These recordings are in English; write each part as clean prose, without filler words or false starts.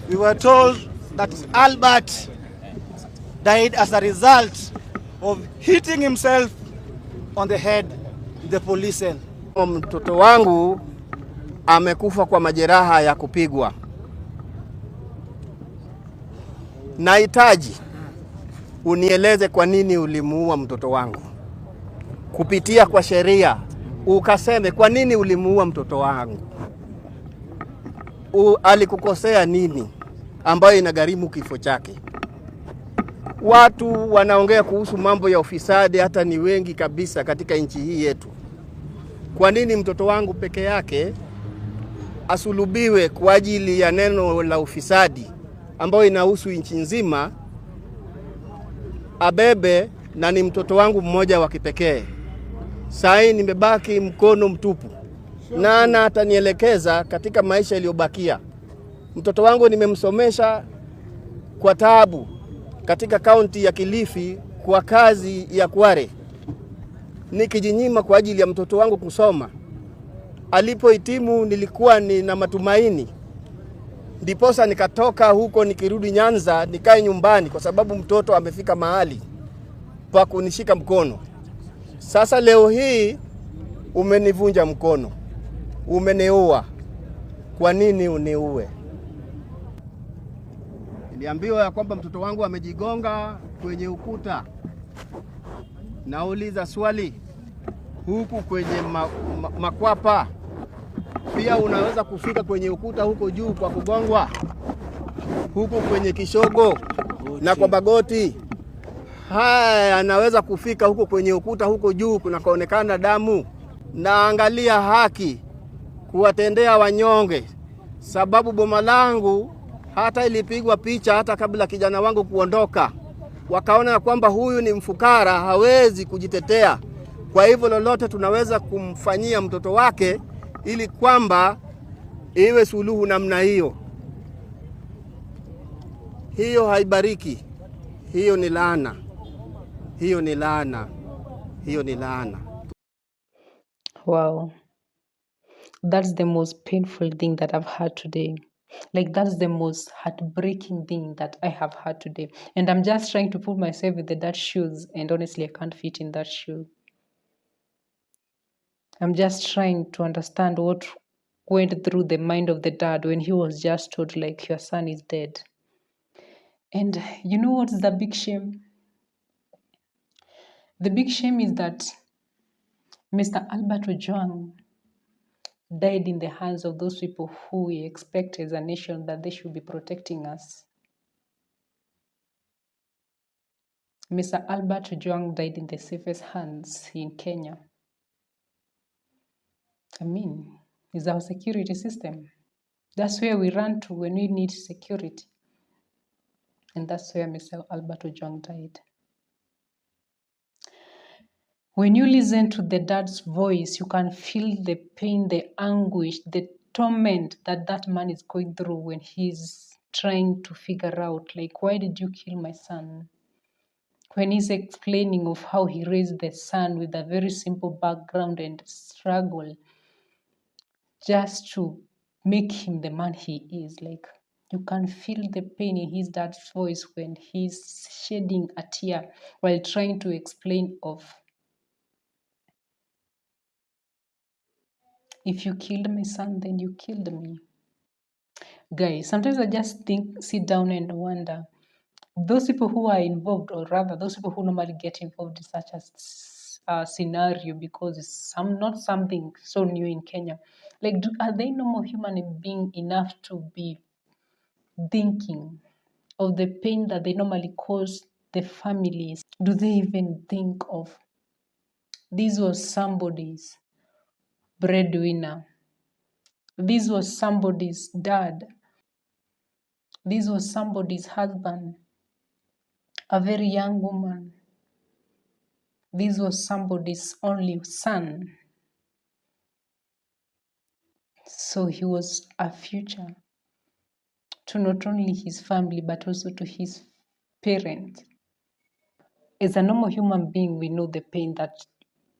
We were told that Albert died as a result of hitting himself on the head in the police cell. Mtoto wangu amekufa kwa majeraha ya kupigwa. Nahitaji unieleze kwa nini ulimuua mtoto wangu. Kupitia kwa sheria ukaseme kwa nini ulimuua mtoto wangu. Alikukosea nini ambayo inagharimu kifo chake? Watu wanaongea kuhusu mambo ya ufisadi, hata ni wengi kabisa katika nchi hii yetu. Kwa nini mtoto wangu peke yake asulubiwe kwa ajili ya neno la ufisadi ambayo inahusu nchi nzima? Abebe na ni mtoto wangu mmoja wa kipekee. Sasa nimebaki mkono mtupu. Nana atanielekeza katika maisha yaliyobakia. Mtoto wangu nimemsomesha kwa taabu katika kaunti ya Kilifi kwa kazi ya Kware. Nikijinyima kwa ajili ya mtoto wangu kusoma. Alipohitimu nilikuwa nina matumaini. Ndiposa nikatoka huko nikirudi Nyanza nikae nyumbani kwa sababu mtoto amefika mahali pa kunishika mkono. Sasa leo hii umenivunja mkono. Umeniua. Kwa nini uniue? Niliambiwa ya kwamba mtoto wangu amejigonga kwenye ukuta. Nauliza swali, huku kwenye makwapa pia unaweza kufika kwenye ukuta huko juu kwa kugongwa? Huku kwenye kishogo na kwa bagoti haya anaweza kufika huko kwenye ukuta huko juu kunakoonekana damu? Naangalia haki kuwatendea wanyonge, sababu boma langu hata ilipigwa picha hata kabla kijana wangu kuondoka. Wakaona kwamba huyu ni mfukara, hawezi kujitetea. Kwa hivyo lolote tunaweza kumfanyia mtoto wake ili kwamba iwe suluhu namna hiyo. Hiyo haibariki. Hiyo ni laana. Hiyo ni laana. Hiyo ni laana. Wow. That's the most painful thing that I've heard today. Like, that's the most heartbreaking thing that I have heard today. And I'm just trying to put myself in the dad's shoes. And honestly, I can't fit in that shoe. I'm just trying to understand what went through the mind of the dad when he was just told, like, your son is dead. And you know what's the big shame? The big shame is that Mr. Albert Ojwang died in the hands of those people who we expect as a nation that they should be protecting us. Mr. Albert Ojwang died in the safest hands in Kenya. I mean, it's our security system. That's where we run to when we need security. And that's where Mr. Albert Ojwang died. When you listen to the dad's voice, you can feel the pain, the anguish, the torment that that man is going through when he's trying to figure out, like, why did you kill my son? When he's explaining of how he raised the son with a very simple background and struggle just to make him the man he is, like, you can feel the pain in his dad's voice when he's shedding a tear while trying to explain of, if you killed my son, then you killed me. Guys, sometimes I just sit down and wonder, those people who are involved, or rather those people who normally get involved in such a scenario, because it's not something so new in Kenya, like, are they normal human being enough to be thinking of the pain that they normally cause the families? Do they even think of, this was somebody's breadwinner, this was somebody's dad, this was somebody's husband, a very young woman, this was somebody's only son, so he was a future to not only his family but also to his parents. As a normal human being, we know the pain that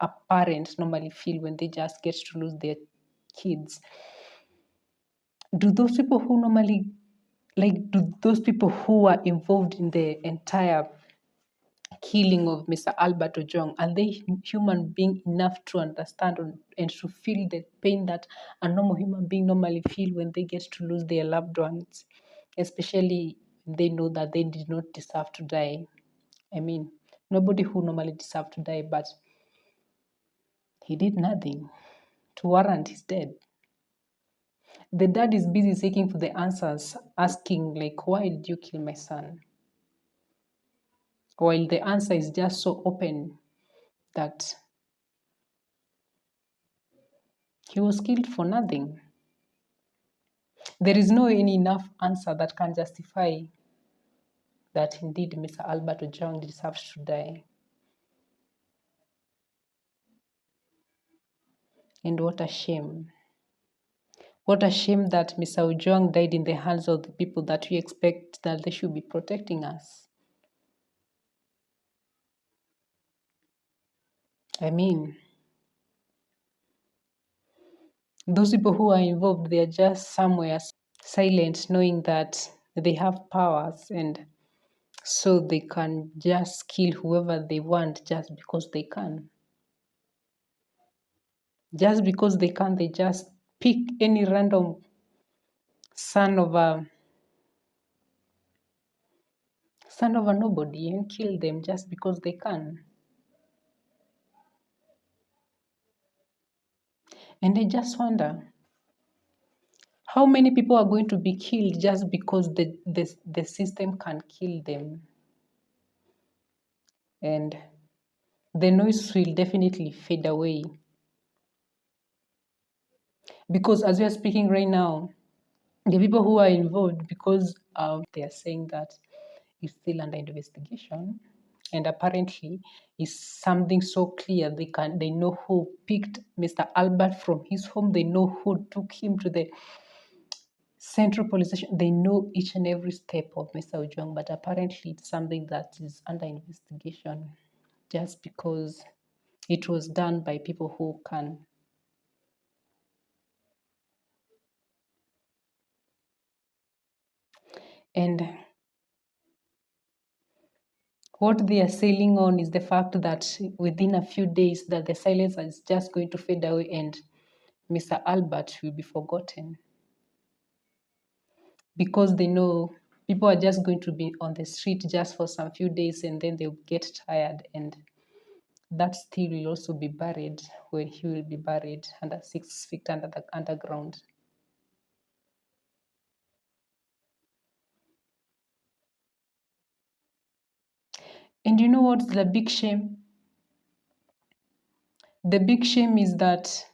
a parent normally feel when they just get to lose their kids. Do those people who normally Like, do those people who are involved in the entire killing of Mr. Albert Ojwang, are they human being enough to understand and to feel the pain that a normal human being normally feel when they get to lose their loved ones, especially when they know that they did not deserve to die? I mean, nobody who normally deserved to die, but he did nothing to warrant his death. The dad is busy seeking for the answers, asking like, why did you kill my son? While the answer is just so open that he was killed for nothing. There is no any enough answer that can justify that indeed Mr. Albert Ojwang deserves to die. And what a shame. What a shame that Mr. Ojwang died in the hands of the people that we expect that they should be protecting us. I mean, those people who are involved, they are just somewhere silent, knowing that they have powers, and so they can just kill whoever they want just because they can. Just because they can, they just pick any random son of a nobody and kill them just because they can. And I just wonder how many people are going to be killed just because the system can kill them. And the noise will definitely fade away. Because as we are speaking right now, the people who are involved, because they are saying that it's still under investigation, and apparently is something so clear. They know who picked Mr. Albert from his home. They know who took him to the Central Police Station. They know each and every step of Mr. Ojwang, but apparently it's something that is under investigation just because it was done by people who can. And what they are sailing on is the fact that within a few days that the silence is just going to fade away and Mr. Albert will be forgotten. Because they know people are just going to be on the street just for some few days and then they'll get tired, and that still will also be buried where he will be buried under 6 feet under the underground. And you know what's the big shame? The big shame is that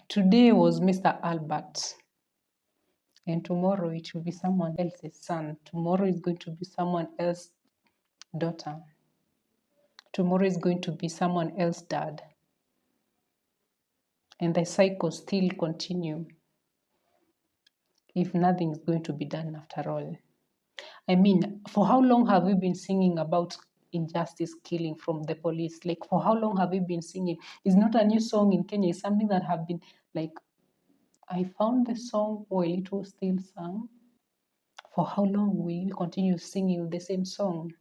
today was Mr. Albert, and tomorrow it will be someone else's son. Tomorrow is going to be someone else's daughter. Tomorrow is going to be someone else's dad. And the cycle still continue if nothing is going to be done after all. I mean, for how long have we been singing about injustice killing from the police? Like, for how long have we been singing? It's not a new song in Kenya. It's something that have been, like, I found the song while it was still sung. For how long will we continue singing the same song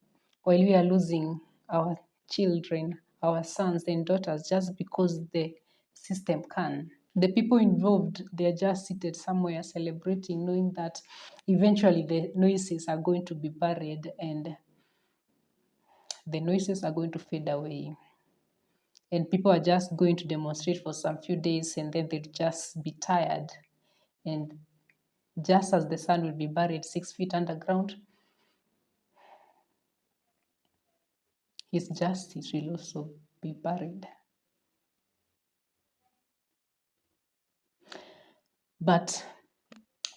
while we are losing our children, our sons and daughters, just because the system can? The people involved, they are just seated somewhere celebrating, knowing that eventually the noises are going to be buried and the noises are going to fade away. And people are just going to demonstrate for some few days and then they'll just be tired. And just as the sun will be buried 6 feet underground, his justice will also be buried. But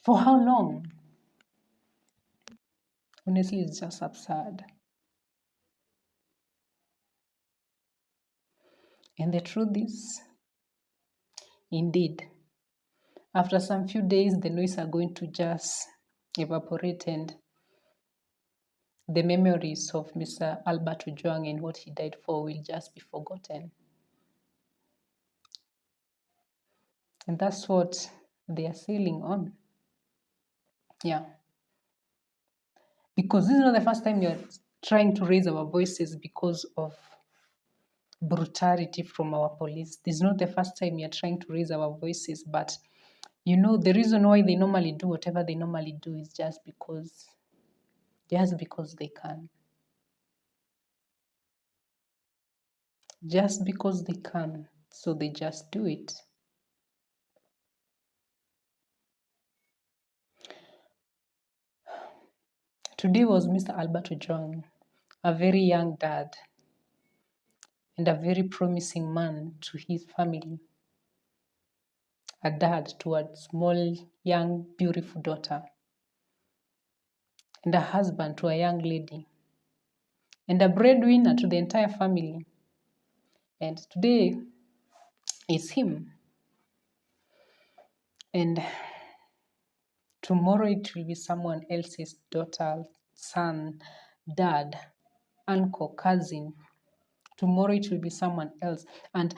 for how long? Honestly, it's just absurd. And the truth is, indeed, after some few days, the noise are going to just evaporate and the memories of Mr. Albert Ojwang and what he died for will just be forgotten. And that's what they are sailing on. Yeah. Because this is not the first time you're trying to raise our voices because of brutality from our police. This is not the first time you're trying to raise our voices, but you know, the reason why they normally do whatever they normally do is just because they can. Just because they can. So they just do it. Today was Mr. Albert Ojwang, a very young dad and a very promising man to his family. A dad to a small, young, beautiful daughter. And a husband to a young lady. And a breadwinner to the entire family. And today is him. And tomorrow it will be someone else's daughter, son, dad, uncle, cousin. Tomorrow it will be someone else. And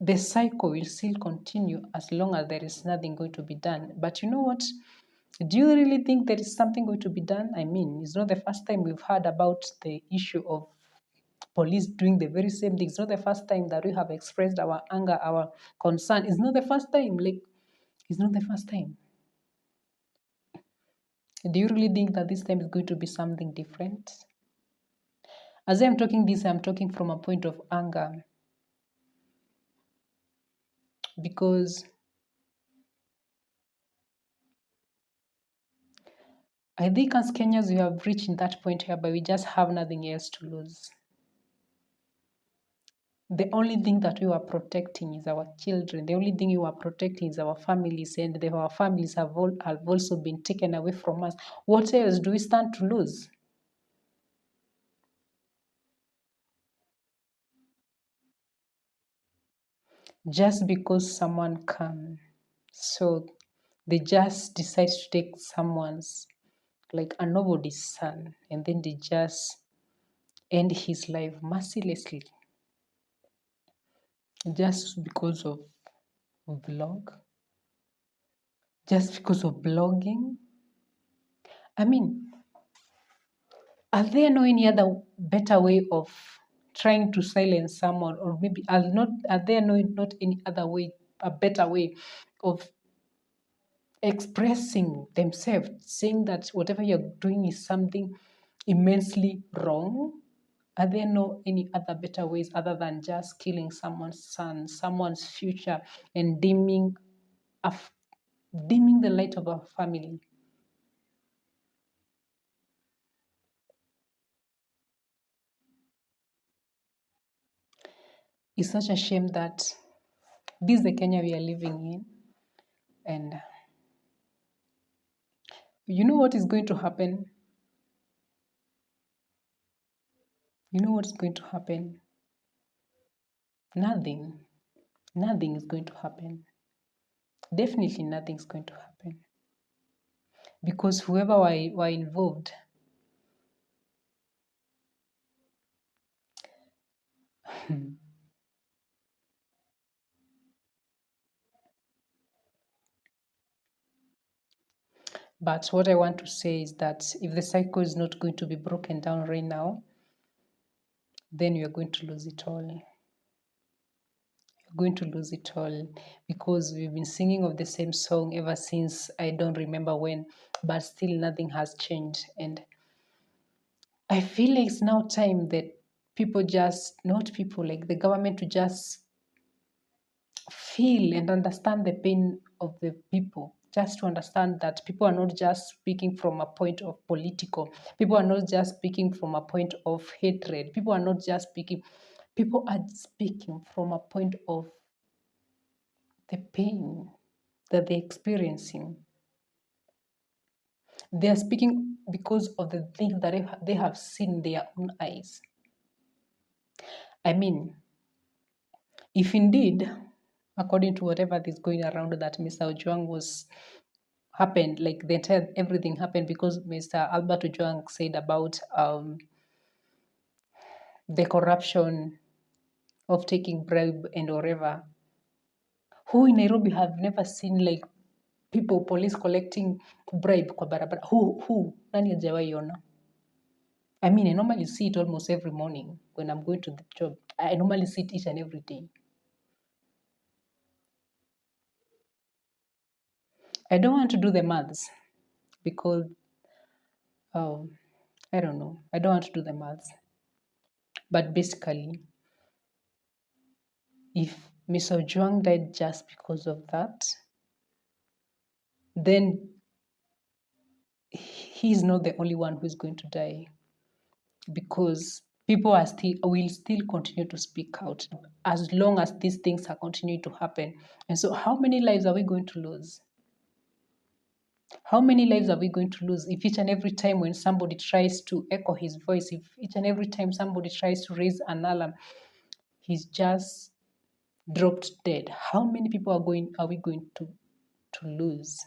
the cycle will still continue as long as there is nothing going to be done. But you know what? Do you really think there is something going to be done? I mean, it's not the first time we've heard about the issue of police doing the very same thing. It's not the first time that we have expressed our anger, our concern. It's not the first time. It's not the first time. Do you really think that this time is going to be something different? As I'm talking this, I'm talking from a point of anger. Because I think as Kenyans, we have reached that point whereby we just have nothing else to lose. The only thing that we are protecting is our children. The only thing we are protecting is our families, and our families have also been taken away from us. What else do we stand to lose? Just because someone can. So they just decide to take someone's, like a nobody's son, and then they just end his life mercilessly. Just because of vlog. Just because of blogging. I mean, are there no any other better way of trying to silence someone, or maybe are there not any other way, a better way of expressing themselves, saying that whatever you're doing is something immensely wrong? Are there no any other better ways other than just killing someone's son, someone's future, and dimming the light of our family? It's such a shame that this is the Kenya we are living in. And you know what is going to happen? You know what's going to happen? Nothing. Nothing is going to happen. Definitely nothing's going to happen. Because whoever were involved, but what I want to say is that if the cycle is not going to be broken down right now, then you're going to lose it all. You're going to lose it all, because we've been singing of the same song ever since I don't remember when, but still nothing has changed. And I feel like it's now time that not people, like the government, to just feel and understand the pain of the people. Just to understand that people are not just speaking from a point of political. People are not just speaking from a point of hatred. People are speaking from a point of the pain that they're experiencing. They are speaking because of the things that they have seen in their own eyes. I mean, if indeed, according to whatever is going around, that Mr. Ojwang was happened, like the entire everything happened because Mr. Albert Ojwang said about the corruption of taking bribe and whatever. Who in Nairobi have never seen like people, police collecting bribe kwa barabara. Who? Nani hajawahi ona? I mean, I normally see it almost every morning when I'm going to the job. I normally see it each and every day. I don't want to do the maths because, I don't know. I don't want to do the maths. But basically, if Miss Ojwang died just because of that, then he's not the only one who's going to die, because people will still continue to speak out as long as these things are continuing to happen. And so how many lives are we going to lose? How many lives are we going to lose if each and every time when somebody tries to echo his voice, if each and every time somebody tries to raise an alarm, he's just dropped dead? How many people are we going to lose?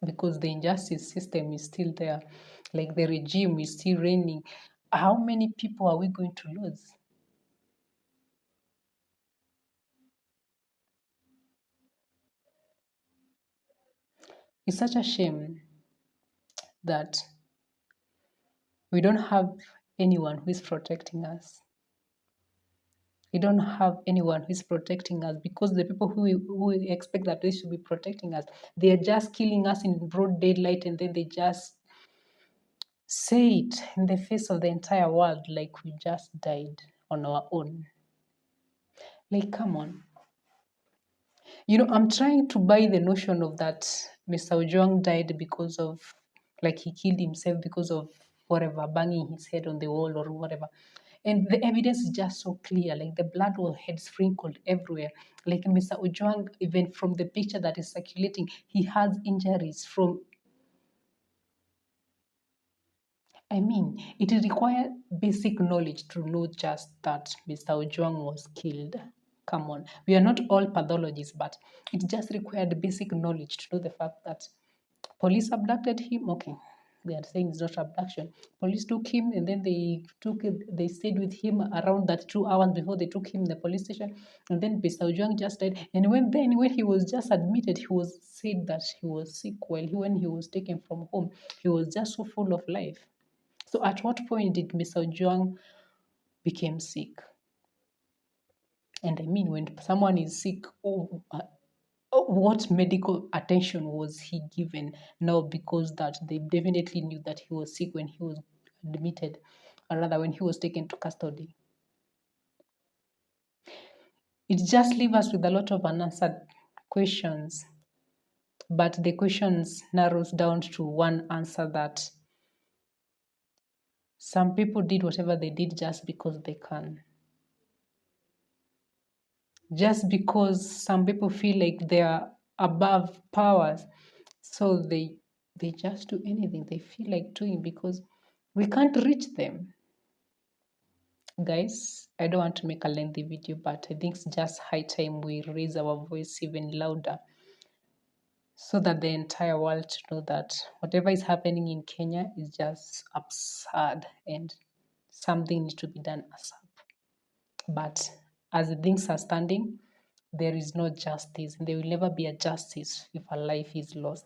Because the injustice system is still there, like the regime is still reigning. How many people are we going to lose? It's such a shame that we don't have anyone who is protecting us. We don't have anyone who is protecting us, because the people who expect that they should be protecting us, they are just killing us in broad daylight, and then they just say it in the face of the entire world like we just died on our own. Like, come on. I'm trying to buy the notion of that Mr. Ojwang died because of, like, he killed himself because of whatever, banging his head on the wall or whatever. And the evidence is just so clear, like the blood had sprinkled everywhere. Like Mr. Ojwang, even from the picture that is circulating, he has injuries from, I mean, it requires basic knowledge to know just that Mr. Ojwang was killed. Come on. We are not all pathologists, but it just required basic knowledge to know the fact that police abducted him. Okay, they are saying it's not abduction. Police took him, and then they stayed with him around that 2 hours before they took him in the police station. And then Mr. Ojwang just died. And when he was just admitted, he was said that he was sick. When he was taken from home, he was just so full of life. So at what point did Mr. Ojwang became sick? And I mean, when someone is sick, what medical attention was he given? No, because that they definitely knew that he was sick when he was admitted, or rather when he was taken to custody. It just leaves us with a lot of unanswered questions, but the questions narrows down to one answer, that some people did whatever they did just because they can. Just because some people feel like they are above powers, so they just do anything they feel like doing because we can't reach them. Guys, I don't want to make a lengthy video, but I think it's just high time we raise our voice even louder, so that the entire world to know that whatever is happening in Kenya is just absurd and something needs to be done ASAP. But as the things are standing, there is no justice, and there will never be a justice if a life is lost.